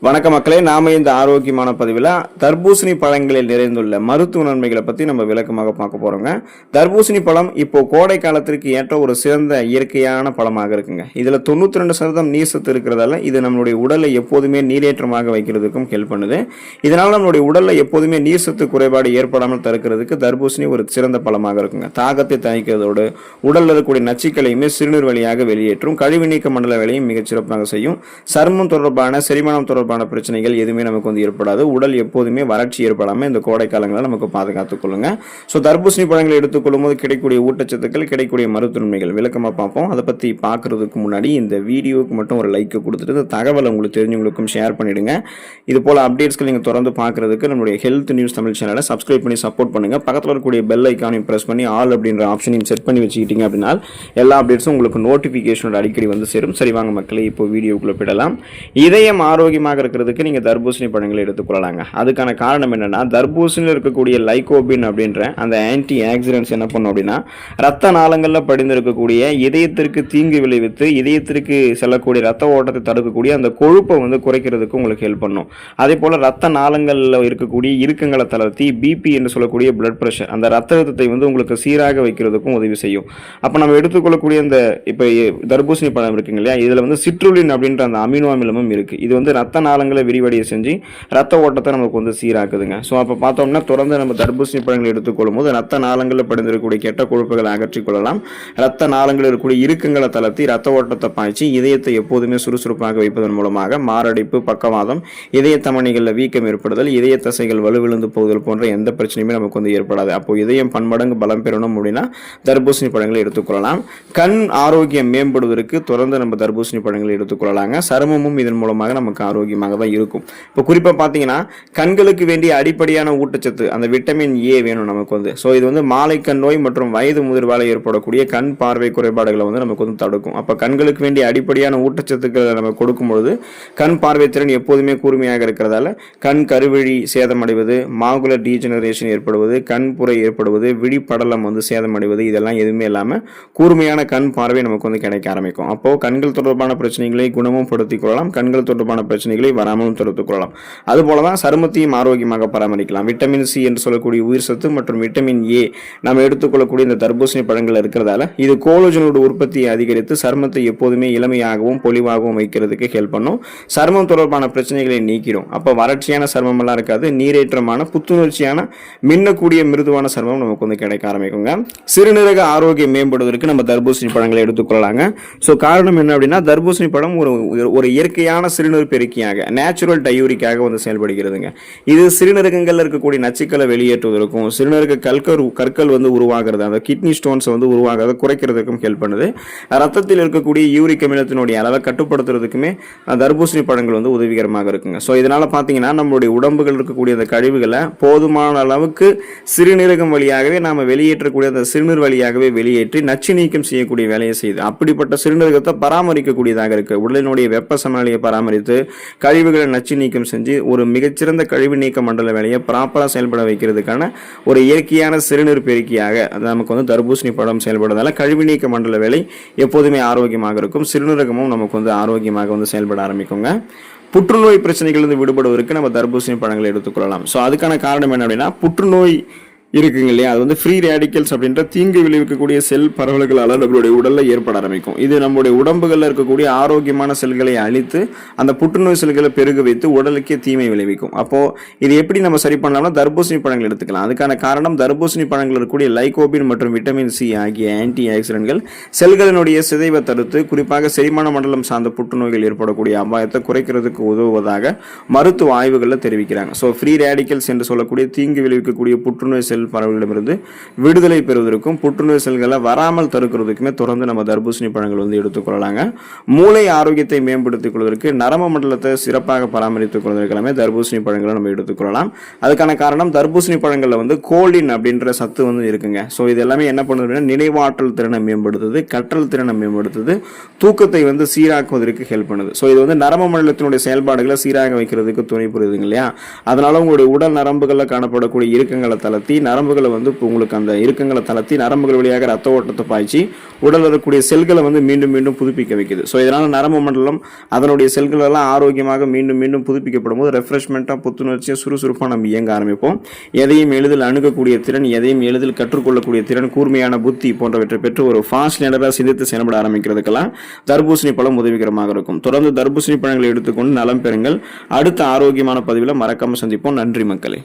வணக்க மக்களே, நாம இந்த ஆரோக்கியமான பதிவில் தர்பூசணி பழங்களில் நிறைந்துள்ள மருத்துவ நன்மைகளை பற்றி நம்ம விளக்கமாக பார்க்க போகிறோங்க. தர்பூசணி பழம் இப்போ கோடை காலத்திற்கு ஏற்ற ஒரு சிறந்த இயற்கையான பழமாக இருக்குங்க. இதில் 92% நீர் சத்து இருக்கிறதால இது நம்மளுடைய உடலை எப்போதுமே நீரேற்றமாக வைக்கிறதுக்கும் ஹெல்ப் பண்ணுது. இதனால் நம்மளுடைய உடலில் எப்போதுமே நீர் சத்து குறைபாடு ஏற்படாமல் தடுக்கிறதுக்கு தர்பூசணி ஒரு சிறந்த பழமாக இருக்குங்க. தாகத்தை தணிக்கிறதோடு உடலில் இருக்கக்கூடிய நச்சுக்களையுமே சிறுநீர் வழியாக வெளியேற்றும், கழிவு நீக்க மண்டல வேலையும் மிகச்சிறப்பாக செய்யும். சருமம் தொடர்பான செரிமானம் தொடர்பான பிரச்சனைகள் எதுவுமே நமக்கு ஏற்படாது. உடல் எப்போதுமே வறட்சி ஏற்படாமல் இந்த கோடை காலங்களில் நமக்கு பாதுகாத்துக் கொள்ளுங்க. ஸோ தர்பூசணி பழங்களை எடுத்துக்கொள்ளும் போது கிடைக்கக்கூடிய ஊட்டச்சத்துக்கள், கிடைக்கக்கூடிய மருத்துவ நன்மைகள் விளக்கமாக பார்ப்போம். அதை பற்றி பார்க்கறதுக்கு முன்னாடி இந்த வீடியோவுக்கு மட்டும் ஒரு லைக் கொடுத்துட்டு இந்த தகவலை உங்களுக்கு தெரிஞ்சவங்களுக்கும் ஷேர் பண்ணிடுங்க. இது போல அப்டேட்ஸ்கள் நீங்கள் தொடர்ந்து பார்க்கறதுக்கு நம்மளுடைய ஹெல்த் நியூஸ் தமிழ் சேனலை சப்ஸ்கிரைப் பண்ணி சப்போர்ட் பண்ணுங்க. பக்கத்தில் இருக்கக்கூடிய பெல் ஐக்கானையும் பிரஸ் பண்ணி ஆல் அப்படின்ற ஆப்ஷனையும் செட் பண்ணி வச்சுக்கிட்டீங்க அப்படின்னா எல்லா அப்டேட்ஸும் உங்களுக்கு நோட்டிஃபிகேஷனோட அடிக்கடி சேரும். சரி வாங்க மக்களே, இப்போ வீடியோக்குள்ள போயிடலாம். இதயம் ஆரோக்கியமாக இருக்கிறதுக்கு நீங்க தர்பூசணி பழங்களை எடுத்துக்கொள்ளலாங்க. அதுக்கான காரணம் என்னன்னா, தர்பூசணியில் இருக்கக்கூடிய லைகோபின் அப்படின்ற அந்த ஆன்டி ஆக்சிடென்ட்ஸ் என்ன பண்ணும் அப்படின்னா, ரத்த நாளங்களில் படிந்திருக்கக்கூடிய இதயத்திற்கு தீங்கு விளைவித்து இதயத்திற்கு செல்லக்கூடிய ரத்த ஓட்டத்தை தடுக்கக்கூடிய அந்த கொழுப்பை குறைக்கிறதுக்கு உங்களுக்கு ஹெல்ப் பண்ணும். அதே போல ரத்த நாளங்களில் இருக்கக்கூடிய இறுக்கங்களை தளர்த்தி பிபி என்று சொல்லக்கூடிய பிளட் பிரஷர், அந்த ரத்த அழுத்தத்தை உங்களுக்கு சீராக வைக்கிறதுக்கும் உதவி செய்யும். அப்ப நம்ம எடுத்துக்கொள்ளக்கூடிய இந்த இப்ப தர்பூசணி பழம் இருக்குங்க இல்லையா, இதுல சிட்ருலின் அப்படின்ற அந்த அமினோ அமிலமும் இருக்கு. இது ரத்த நாளங்களை விரிவடைய செஞ்சு ரத்த ஓட்டத்தை நமக்கு சீராக்குதுங்க. ஸோ அப்போ பார்த்தோம்னா தொடர்ந்து நம்ம தர்பூசணி பழங்களை எடுத்துக்கொள்ளும் போது ரத்த நாளங்களில் படிந்திருக்கக்கூடிய கெட்ட கொழுப்புகளை அகற்றிக் கொள்ளலாம். ரத்த நாளங்களில் இருக்கக்கூடிய இறுக்கங்களை தளர்த்தி ரத்த ஓட்டத்தை பாய்ச்சி இதயத்தை எப்போதுமே சுறுசுறுப்பாக வைப்பதன் மூலமாக மாரடைப்பு, பக்கவாதம், இதய தமனிகளில் வீக்கம் ஏற்படுதல், இதய தசைகள் வலுவிழுந்து போகுதல் போன்ற எந்த பிரச்சனையுமே நமக்கு ஏற்படாது. அப்போ இதயம் பன்மடங்கு பலம் பெறணும் அப்படின்னா தர்பூசணி பழங்களை எடுத்துக்கொள்ளலாம். கண் ஆரோக்கியம் மேம்படுவதற்கு தொடர்ந்து நம்ம தர்பூசணி பழங்களை எடுத்துக்கொள்ளலாங்க. சருமமும் இதன் மூலமாக நமக்கு ஆரோக்கியமாக தான் இருக்கும். இப்போ குறிப்பாக பார்த்தீங்கன்னா, கண்களுக்கு வேண்டிய அடிப்படையான ஊட்டச்சத்து அந்த விட்டமின் ஏ வேணும் நமக்கு. ஸோ இது மாலை கண் நோய் மற்றும் வயது முதிர்வால் ஏற்படக்கூடிய கண் பார்வை குறைபாடுகளை நமக்கு தடுக்கும். அப்போ கண்களுக்கு வேண்டிய அடிப்படையான ஊட்டச்சத்துக்களை நம்ம கொடுக்கும்பொழுது கண் பார்வை திறன் எப்போதுமே கூர்மையாக இருக்கிறதால கண் கருவிழி சேதமடைவது, மாகுலர் டீஜெனரேஷன் ஏற்படுவது, கண் புரை ஏற்படுவது, விழிப்படலம் சேதமடைவது, இதெல்லாம் எதுவுமே இல்லாமல் கூர்மையான கண் பார்வை நமக்கு கிடைக்க ஆரம்பிக்கும். அப்போ கண்கள் தொடர்பான பிரச்சனைகளை குணமும் படுத்திக் கொள்ளலாம், கண்கள் தொடர்பான பிரச்சனைகளை வராமலும் தடுத்துக் கொள்ளலாம். அதுபோலதான் சருமத்தையும் ஆரோக்கியமாக பராமரிக்கலாம். விட்டமின் சி என்று சொல்லக்கூடிய உயிர் சத்து மற்றும் விட்டமின் ஏ நம்ம எடுத்துக்கொள்ளக்கூடிய இந்த தர்பூசணி பழங்கள் இருக்கிறதால இது கோலோஜனோட உற்பத்தியை அதிகரித்து சருமத்தை எப்போதுமே இளமையாகவும் பொலிவாகவும் வைக்கிறதுக்கு ஹெல்ப் பண்ணும். சருமம் தொடர்பான பிரச்சனைகளை நீக்கிடும். அப்போ வறட்சியான சருமம் எல்லாம் இருக்காது. நீரேற்றமான புத்துணர்ச்சியான மின்னக்கூடிய மிருதுவான சருமம் நமக்கு கிடைக்க ஆரம்பிக்குங்க. சிறுநீரக ஆரோக்கியம் மேம்படுவதற்கு நம்ம தர்பூசணி பழங்களை எடுத்துக்கொள்ளலாங்க. ஸோ காரணம் என்ன அப்படின்னா, தர்பூசணி பழம் ஒரு இயற்கையான சிறுநீர் பெருக்கியாக, நேச்சுரல் டயூரிக்காக செயல்படுகிறதுங்க. இது சிறுநீரகங்கள்ல இருக்கக்கூடிய நச்சுக்களை வெளியேற்றுவதற்கும் சிறுநீரக கற்கள் உருவாகிறது, அந்த கிட்னி ஸ்டோன்ஸ் உருவாகிறத குறைக்கிறதுக்கும் ஹெல்ப் பண்ணுது. ரத்தத்தில் இருக்கக்கூடிய யூரிக் அமிலத்தினுடைய அளவை கட்டுப்படுத்துறதுக்குமே தர்பூசணி பழங்கள் உதவிகரமாக இருக்குங்க. ஸோ இதனால பார்த்தீங்கன்னா, நம்மளுடைய உடம்புகள் இருக்கக்கூடிய அந்த கழிவுகளை போதுமான அளவுக்கு சிறுநீரகம் வழியாகவே நாம வெளியேற்றக்கூடிய அந்த சிறுநீர் வழியாகவே வெளியேற்றி நச்சு நீக்கம் செய்யக்கூடிய வேலையை செய்யுது. அப்படிப்பட்ட சிறுநீரகத்தை பராமரிக்கக்கூடியதாக இருக்கு. உடலினுடைய வெப்ப சமநிலையை பராமரித்து கழிவுகளை நச்சு நீக்கம் செஞ்சு ஒரு மிகச்சிறந்த கழிவு நீக்க மண்டல வேலையை ப்ராப்பராக செயல்பட வைக்கிறதுக்கான ஒரு இயற்கையான சிறுநீர் பெருக்கியாக நமக்கு தர்பூசணி பழம் செயல்படுறதால கழிவு நீக்க மண்டல வேலை எப்போதுமே ஆரோக்கியமாக இருக்கும். சிறுநீரகமும் நமக்கு ஆரோக்கியமாக செயல்பட ஆரம்பிக்குங்க. புற்றுநோய் பிரச்சனைகள் விடுபடுவதற்கு நம்ம தர்பூசணி பழங்களை எடுத்துக்கொள்ளலாம். ஸோ அதுக்கான காரணம் என்ன அப்படின்னா, புற்றுநோய் இருக்குங்க இல்லையா, அது ஃப்ரீ ரேடிக்கல்ஸ் அப்படின்ற தீங்கு விளைவிக்கக்கூடிய செல் பரவல்களால் நம்மளுடைய உடலில் ஏற்பட ஆரம்பிக்கும். இது நம்மளுடைய உடம்புகளில் இருக்கக்கூடிய ஆரோக்கியமான செல்களை அழித்து அந்த புற்றுநோய் செல்களை பெருக வைத்து உடலுக்கே தீமை விளைவிக்கும். அப்போ இது எப்படி நம்ம சரி பண்ணலாம்னா, தர்பூசணி பழங்கள் எடுத்துக்கலாம். அதுக்கான காரணம், தர்பூசணி பழங்கள் இருக்கக்கூடிய லைகோபின் மற்றும் விட்டமின் சி ஆகிய ஆன்டி ஆக்சிடென்ட்கள் செல்களினுடைய சிதைவை தடுத்து குறிப்பாக செரிமான மண்டலம் சார்ந்த புற்றுநோய்கள் ஏற்படக்கூடிய அபாயத்தை குறைக்கிறதுக்கு உதவுவதாக மருத்துவ ஆய்வுகளில் தெரிவிக்கிறாங்க. ஸோ ஃப்ரீ ரேடிக்கல்ஸ் என்று சொல்லக்கூடிய தீங்கு விளைவிக்கக்கூடிய புற்றுநோய் செல் பரவலிடமிருந்து விடுதலை பெறுவதற்கும் புற்றுநோய் செல்களை வராமல் தடுக்கிறதுக்குமே தொடர்ந்து நம்ம தர்பூசணி பழங்கள் எடுத்துக்கொள்ளலாங்க. மூளை ஆரோக்கியத்தை மேம்படுத்திக் கொள்வதற்கு, நரம்பு மண்டலத்தை சிறப்பாக பராமரித்துக் கொள்வதற்கெல்லாமே தர்பூசணி பழங்களை நம்ம எடுத்துக்கொள்ளலாம். அதுக்கான காரணம், தர்பூசணி பழங்கள்ல கோலின் அப்படின்ற சத்து இருக்குங்க. ஸோ இது எல்லாமே என்ன பண்ணுதுன்னா, நினைவாற்றல் திறனை மேம்படுத்துது, கற்றல் திறனை மேம்படுத்துது, தூக்கத்தை சீராக்குவதற்கு ஹெல்ப் பண்ணுது. ஸோ இது நரம்பு மண்டலத்தினுடைய செயல்பாடுகளை சீராக வைக்கிறதுக்கு துணை புரியுதுங்க இல்லையா. அதனால உங்களுடைய உடல் நரம்புகளில் காணப்படக்கூடிய இறுக்கங்களை தளர்த்தி நரம்புகளை வந்து இப்போ உங்களுக்கு அந்த இறுக்கங்களை தளர்த்தி நரம்புகள் வழியாக ரத்த ஓட்டத்தை பாய்ச்சி உடல் இருக்கக்கூடிய செல்களை வந்து மீண்டும் மீண்டும் புதுப்பிக்க வைக்குது. ஸோ இதனால் நரம்பு மண்டலம் அதனுடைய செல்கள் எல்லாம் ஆரோக்கியமாக மீண்டும் மீண்டும் புதுப்பிக்கப்படும் போது ரெஃப்ரெஷ்மெண்ட்டாக புத்துணர்ச்சியாக சுறுசுறுப்பாக நம்ம இயங்க ஆரம்பிப்போம். எதையும் எளிதில் அணுகக்கூடிய திறன், எதையும் எளிதில் கற்றுக்கொள்ளக்கூடிய திறன், கூர்மையான புத்தி போன்றவற்றை பெற்று ஒரு ஃபாஸ்ட் லேனராக சிந்தித்து செயல்பட ஆரம்பிக்கிறதுக்கெல்லாம் தர்பூசணி பழம் உதவிகரமாக இருக்கும். தொடர்ந்து தர்பூசணி பழங்களை எடுத்துக்கொண்டு நலம் பெறுங்கள். அடுத்த ஆரோக்கியமான பதிவில் மறக்காம சந்திப்போம். நன்றி மக்களே.